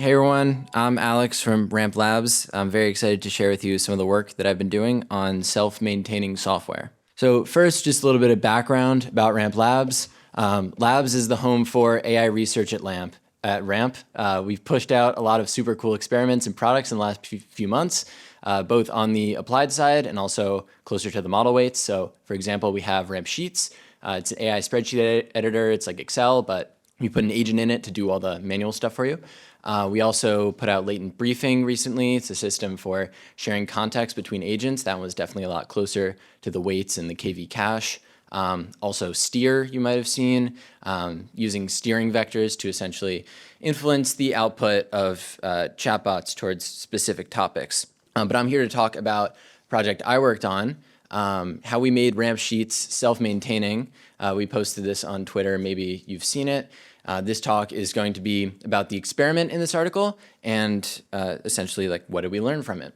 Hey everyone, I'm Alex from Ramp Labs. I'm very excited to share with you some of the work that I've been doing on self-maintaining software. So first, just a little bit of background about Ramp Labs. Labs is the home for AI research at Ramp. We've pushed out a lot of super cool experiments and products in the last few months, both on the applied side and also closer to the model weights. So for example, we have Ramp Sheets. It's an AI spreadsheet editor. It's like Excel, but we put an agent in it to do all the manual stuff for you. We also put out latent briefing recently. It's a system for sharing context between agents. That one was definitely a lot closer to the weights and the KV cache. Also steer, you might have seen, using steering vectors to essentially influence the output of chatbots towards specific topics. But I'm here to talk about a project I worked on, how we made Ramp Sheets self-maintaining. We posted this on Twitter, maybe you've seen it. This talk is going to be about the experiment in this article and essentially like what did we learn from it.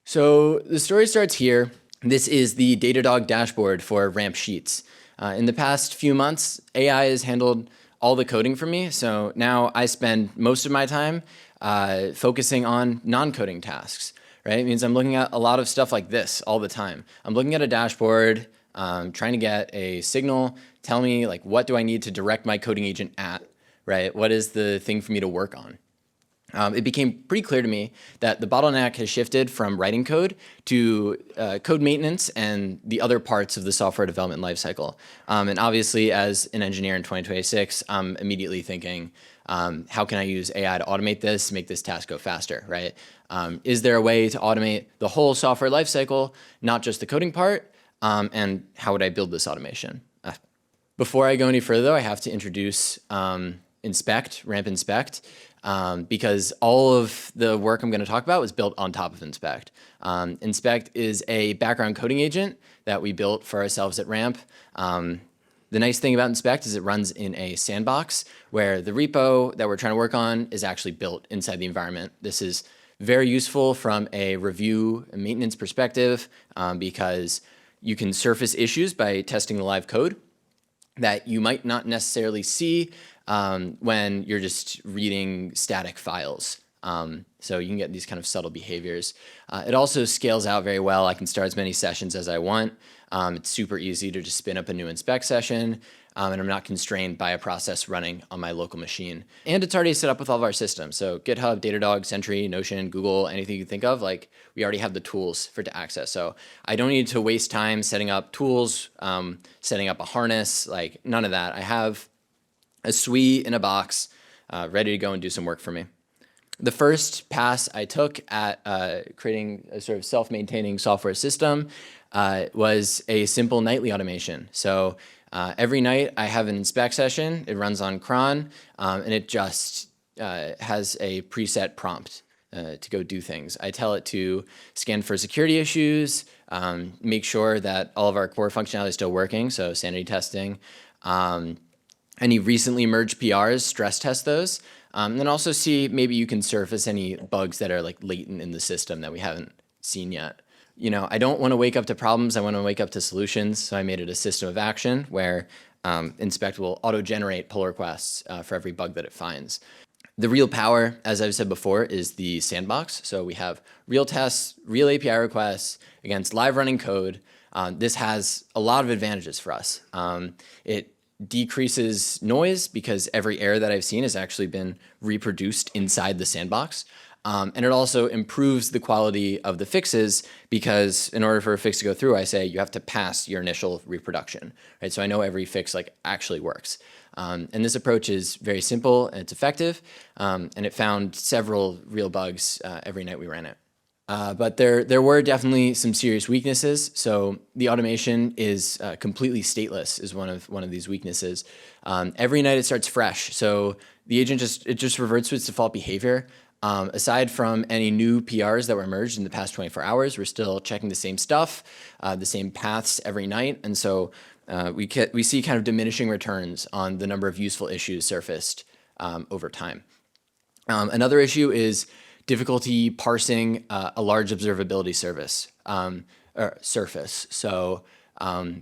So the story starts here. This is the Datadog dashboard for Ramp Sheets. In the past few months, AI has handled all the coding for me. So now I spend most of my time focusing on non-coding tasks, right? It means I'm looking at a lot of stuff like this all the time. I'm looking at a dashboard, trying to get a signal, tell me like what do I need to direct my coding agent at, right? What is the thing for me to work on? It became pretty clear to me that the bottleneck has shifted from writing code to code maintenance and the other parts of the software development lifecycle. And obviously, as an engineer in 2026, I'm immediately thinking, how can I use AI to automate this, make this task go faster, right? Is there a way to automate the whole software lifecycle, not just the coding part? And how would I build this automation? Before I go any further, though, I have to introduce Ramp Inspect, because all of the work I'm going to talk about was built on top of Inspect. Inspect is a background coding agent that we built for ourselves at Ramp. The nice thing about Inspect is it runs in a sandbox where the repo that we're trying to work on is actually built inside the environment. This is very useful from a review and maintenance perspective because you can surface issues by testing the live code that you might not necessarily see when you're just reading static files. So you can get these kind of subtle behaviors. It also scales out very well. I can start as many sessions as I want. It's super easy to just spin up a new inspect session, and I'm not constrained by a process running on my local machine. And it's already set up with all of our systems. So GitHub, Datadog, Sentry, Notion, Google, anything you think of, like we already have the tools for it to access. So I don't need to waste time setting up tools, setting up a harness, like none of that. I have a suite in a box ready to go and do some work for me. The first pass I took at creating a sort of self-maintaining software system was a simple nightly automation. So every night I have an inspect session. It runs on cron, and it just has a preset prompt to go do things. I tell it to scan for security issues, make sure that all of our core functionality is still working, so sanity testing. Any recently merged PRs, stress test those. And then also see maybe you can surface any bugs that are like latent in the system that we haven't seen yet. You know, I don't want to wake up to problems. I want to wake up to solutions. So I made it a system of action where Inspect will auto-generate pull requests for every bug that it finds. The real power, as I've said before, is the sandbox. So we have real tests, real API requests against live running code. This has a lot of advantages for us. It decreases noise because every error that I've seen has actually been reproduced inside the sandbox. And it also improves the quality of the fixes because in order for a fix to go through, I say you have to pass your initial reproduction, right? So I know every fix like actually works. And this approach is very simple and it's effective. And it found several real bugs every night we ran it. But there were definitely some serious weaknesses. So the automation is completely stateless is one of these weaknesses. Every night it starts fresh. So the agent just reverts to its default behavior. Aside from any new PRs that were merged in the past 24 hours, we're still checking the same stuff, the same paths every night. And so we see kind of diminishing returns on the number of useful issues surfaced over time. Another issue is difficulty parsing a large observability surface. So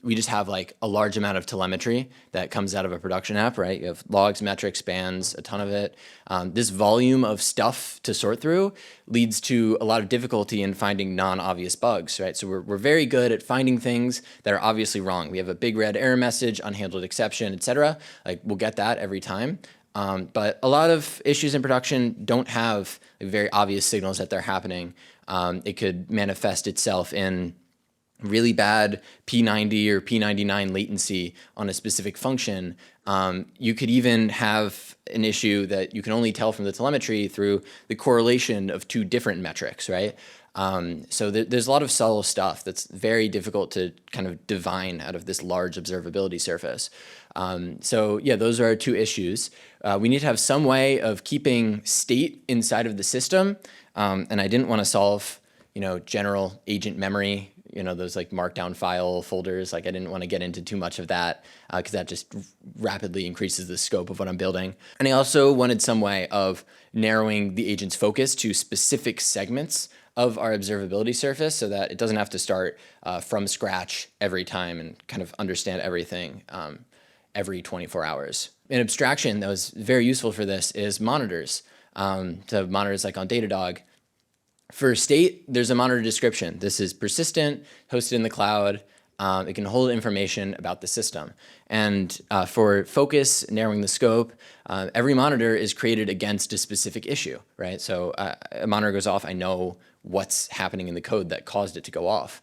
We just have like a large amount of telemetry that comes out of a production app, right? You have logs, metrics, spans, a ton of it. This volume of stuff to sort through leads to a lot of difficulty in finding non-obvious bugs, right? So we're very good at finding things that are obviously wrong. We have a big red error message, unhandled exception, et cetera. Like we'll get that every time. But a lot of issues in production don't have like, very obvious signals that they're happening. It could manifest itself in really bad P90 or P99 latency on a specific function. You could even have an issue that you can only tell from the telemetry through the correlation of two different metrics, right? So there's a lot of subtle stuff that's very difficult to kind of divine out of this large observability surface. So yeah, those are our two issues. We need to have some way of keeping state inside of the system. And I didn't want to solve, general agent memory, those like markdown file folders. Like I didn't want to get into too much of that because that just rapidly increases the scope of what I'm building. And I also wanted some way of narrowing the agent's focus to specific segments of our observability surface so that it doesn't have to start from scratch every time and kind of understand everything every 24 hours. An abstraction that was very useful for this is monitors. So monitors like on Datadog. For state, there's a monitor description. This is persistent, hosted in the cloud. It can hold information about the system. And for focus, narrowing the scope, every monitor is created against a specific issue, right? So a monitor goes off, I know what's happening in the code that caused it to go off.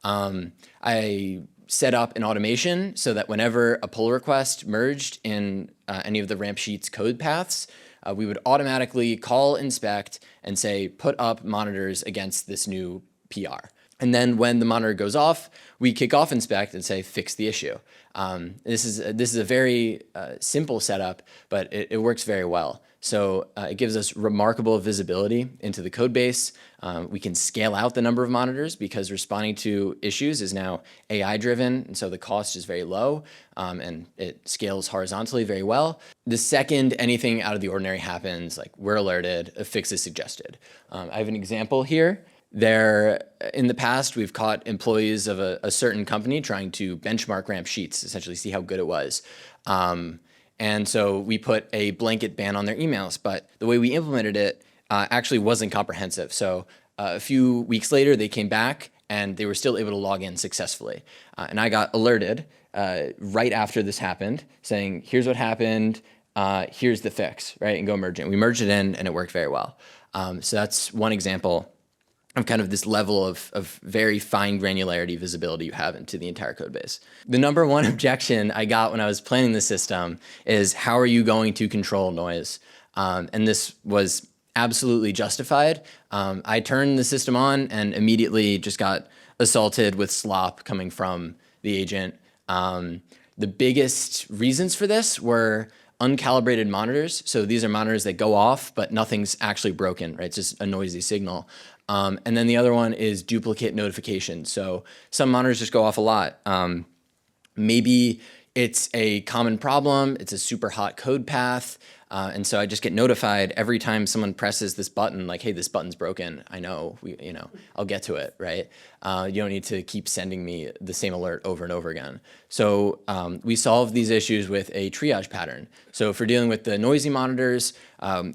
I set up an automation so that whenever a pull request merged in any of the ramp sheets code paths, we would automatically call inspect and say, put up monitors against this new PR. And then when the monitor goes off, we kick off inspect and say, fix the issue. This is a very simple setup, but it works very well. So it gives us remarkable visibility into the code base. We can scale out the number of monitors because responding to issues is now AI driven, and so the cost is very low, and it scales horizontally very well. The second anything out of the ordinary happens, like we're alerted, a fix is suggested. I have an example here. In the past, we've caught employees of a certain company trying to benchmark ramp sheets, essentially see how good it was. And so we put a blanket ban on their emails, but the way we implemented it actually wasn't comprehensive. So a few weeks later, they came back and they were still able to log in successfully. And I got alerted right after this happened saying, here's what happened, here's the fix, right? And go merge it. We merged it in and it worked very well. So that's one example of kind of this level of very fine granularity visibility you have into the entire code base. The number one objection I got when I was planning the system is, how are you going to control noise? And this was absolutely justified. I turned the system on and immediately just got assaulted with slop coming from the agent. The biggest reasons for this were uncalibrated monitors. So these are monitors that go off, but nothing's actually broken, right? It's just a noisy signal. And then the other one is duplicate notifications. So some monitors just go off a lot. Maybe it's a common problem. It's a super hot code path. And so I just get notified every time someone presses this button, like, hey, this button's broken. I know, I'll get to it, right? You don't need to keep sending me the same alert over and over again. So we solve these issues with a triage pattern. So for dealing with the noisy monitors,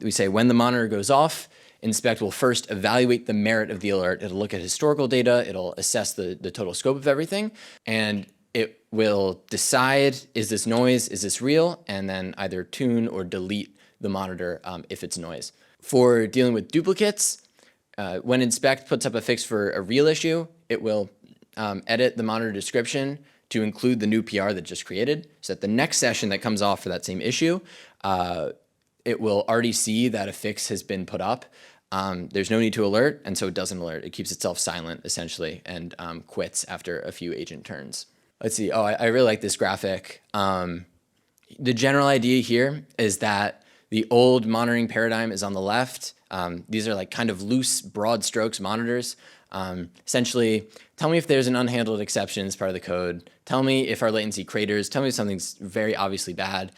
we say when the monitor goes off, inspect will first evaluate the merit of the alert. It'll look at historical data. It'll assess the total scope of everything. And it will decide, is this noise? Is this real? And then either tune or delete the monitor if it's noise. For dealing with duplicates, when inspect puts up a fix for a real issue, it will edit the monitor description to include the new PR that just created. So that the next session that comes off for that same issue, it will already see that a fix has been put up. There's no need to alert, and so it doesn't alert. It keeps itself silent, essentially, and quits after a few agent turns. Let's see. Oh, I really like this graphic. The general idea here is that the old monitoring paradigm is on the left. These are like kind of loose, broad strokes monitors. Essentially, tell me if there's an unhandled exception as part of the code. Tell me if our latency craters. Tell me if something's very obviously bad.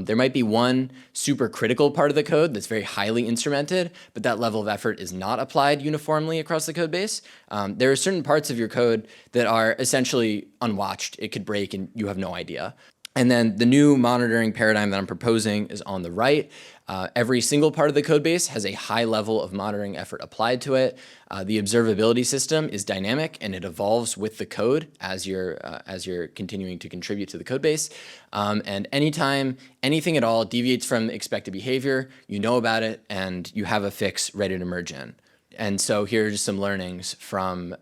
There might be one super critical part of the code that's very highly instrumented, but that level of effort is not applied uniformly across the code base. There are certain parts of your code that are essentially unwatched. It could break and you have no idea. And then the new monitoring paradigm that I'm proposing is on the right. Every single part of the code base has a high level of monitoring effort applied to it. The observability system is dynamic and it evolves with the code as you're continuing to contribute to the code base. And anytime anything at all deviates from expected behavior, you know about it and you have a fix ready to merge in. And so here are just some learnings from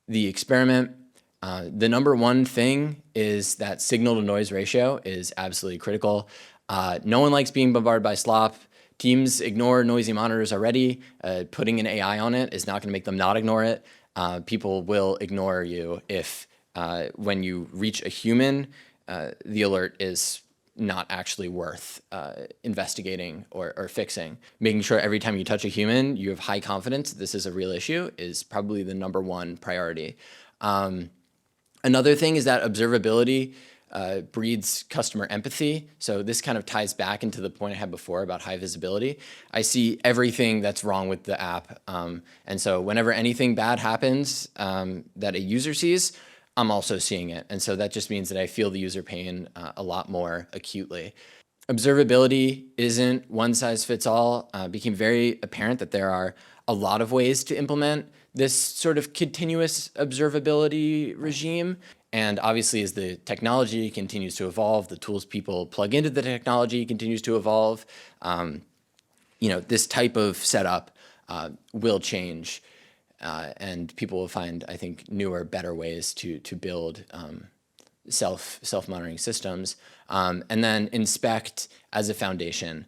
the experiment. The number one thing is that signal to noise ratio is absolutely critical. No one likes being bombarded by slop. Teams ignore noisy monitors already. Putting an AI on it is not going to make them not ignore it. People will ignore you if when you reach a human, the alert is not actually worth investigating or fixing. Making sure every time you touch a human, you have high confidence this is a real issue is probably the number one priority. Another thing is that observability breeds customer empathy. So this kind of ties back into the point I had before about high visibility. I see everything that's wrong with the app. And so whenever anything bad happens that a user sees, I'm also seeing it. And so that just means that I feel the user pain a lot more acutely. Observability isn't one size fits all. It became very apparent that there are a lot of ways to implement this sort of continuous observability regime. And obviously, as the technology continues to evolve, the tools people plug into the technology continues to evolve. This type of setup will change, and people will find, I think, newer, better ways to build self-monitoring systems. And then inspect as a foundation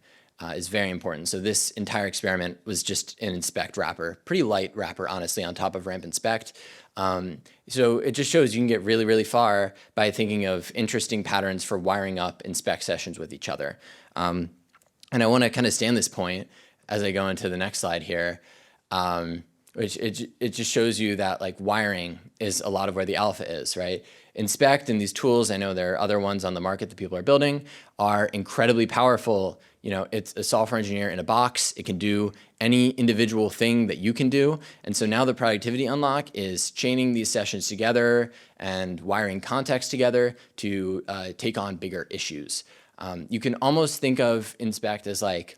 is very important. So this entire experiment was just an inspect wrapper, pretty light wrapper, honestly, on top of ramp inspect. So it just shows you can get really, really far by thinking of interesting patterns for wiring up inspect sessions with each other. And I want to kind of stand this point as I go into the next slide here, which it just shows you that like wiring is a lot of where the alpha is, right? Inspect and these tools, I know there are other ones on the market that people are building, are incredibly powerful. It's a software engineer in a box. It can do any individual thing that you can do. And so now the productivity unlock is chaining these sessions together and wiring context together to take on bigger issues. You can almost think of inspect as like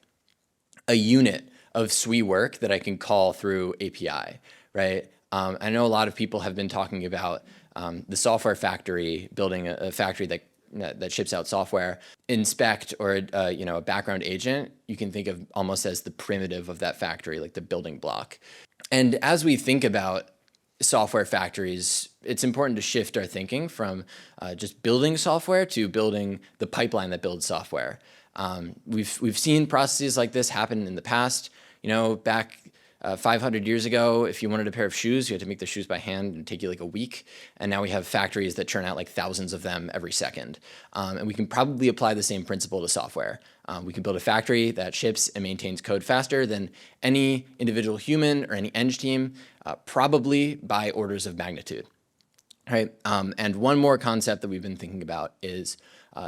a unit of SWE work that I can call through API, right? I know a lot of people have been talking about the software factory, building a factory that ships out software. Inspect or a background agent, you can think of almost as the primitive of that factory, like the building block. And as we think about software factories, it's important to shift our thinking from just building software to building the pipeline that builds software. We've seen processes like this happen in the past. Back 500 years ago, if you wanted a pair of shoes, you had to make the shoes by hand and take you like a week. And now we have factories that churn out like thousands of them every second. And we can probably apply the same principle to software. We can build a factory that ships and maintains code faster than any individual human or any eng team, probably by orders of magnitude. Right? And one more concept that we've been thinking about is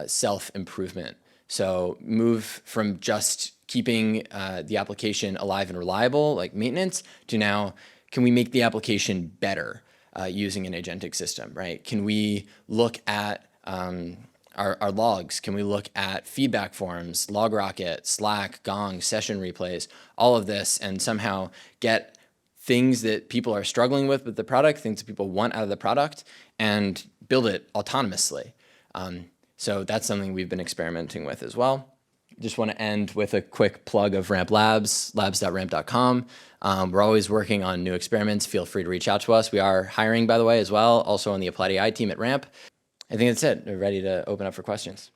self-improvement. So move from just keeping the application alive and reliable, like maintenance, to now, can we make the application better using an agentic system, right? Can we look at our logs? Can we look at feedback forms, LogRocket, Slack, Gong, session replays, all of this, and somehow get things that people are struggling with the product, things that people want out of the product, and build it autonomously. So that's something we've been experimenting with as well. Just want to end with a quick plug of Ramp Labs, labs.ramp.com. We're always working on new experiments. Feel free to reach out to us. We are hiring, by the way, as well, also on the Applied AI team at Ramp. I think that's it. We're ready to open up for questions.